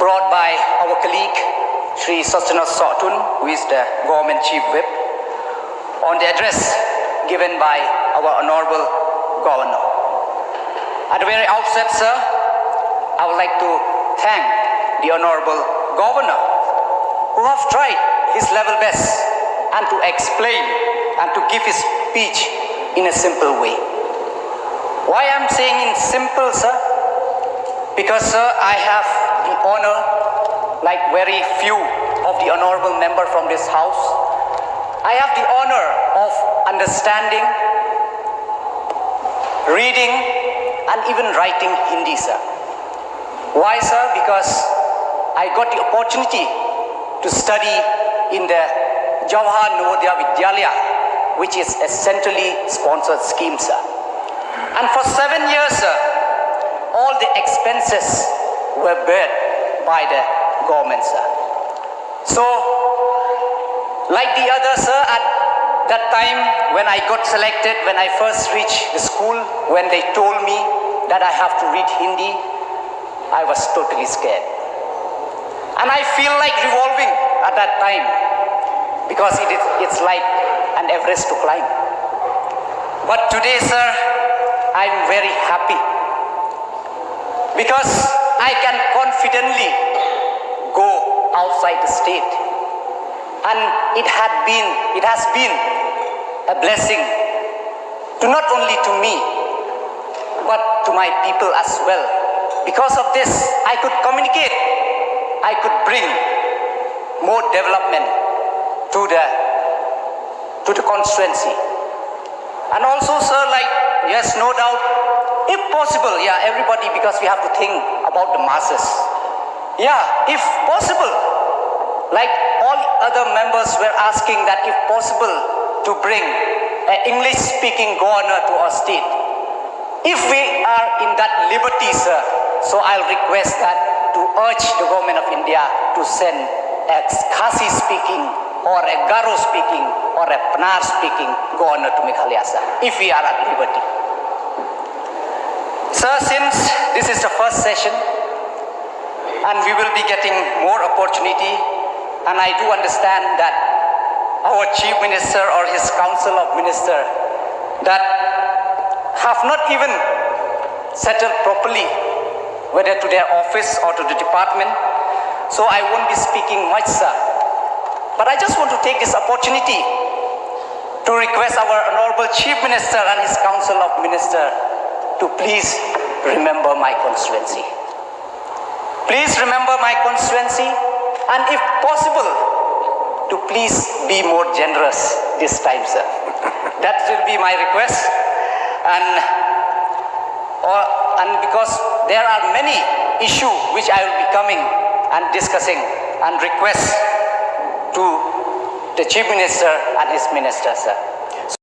brought by our colleague, Shri Sostana Sotun, who is the Government Chief Whip, on the address given by our Honorable Governor. At the very outset, sir, I would like to thank the Honorable Governor, who have tried his level best and to explain and to give his speech in a simple way. Why I'm saying in simple, sir? Because, sir, I have the honor, like very few of the honorable member from this house, I have the honor of understanding, reading, and even writing Hindi, sir. Why, sir? Because I got the opportunity to study in the Jawahar Navodaya Vidyalaya, which is a centrally sponsored scheme, sir. And for 7 years, sir, all the expenses were borne by the government, sir. So, like the others, sir, at that time when I got selected, when I first reached the school, when they told me that I have to read Hindi, I was totally scared. And I feel like revolving at that time because it's like an Everest to climb. But today, sir, I'm very happy because I can confidently go outside the state. And it has been a blessing to not only to me, but to my people as well. Because of this, I could communicate, I could bring more development to the constituency. And also, sir, like, yes, no doubt, if possible, yeah, everybody, because we have to think about the masses. Yeah, if possible, like all other members were asking that if possible to bring an English-speaking governor to our state. If we are in that liberty, sir, so I'll request that to urge the government of India to send a Khasi speaking or a Garo speaking or a Pnar speaking governor to Meghalaya, sir, if we are at liberty. Sir, since this is the first session and we will be getting more opportunity, and I do understand that our Chief Minister or his Council of Ministers that have not even settled properly whether to their office or to the department, so I won't be speaking much, sir. But I just want to take this opportunity to request our Honorable Chief Minister and his Council of Ministers to please remember my constituency. Please remember my constituency, and if possible, to please be more generous this time, sir. That will be my request. And because there are many issues which I will be coming and discussing and request to the Chief Minister and his minister, sir.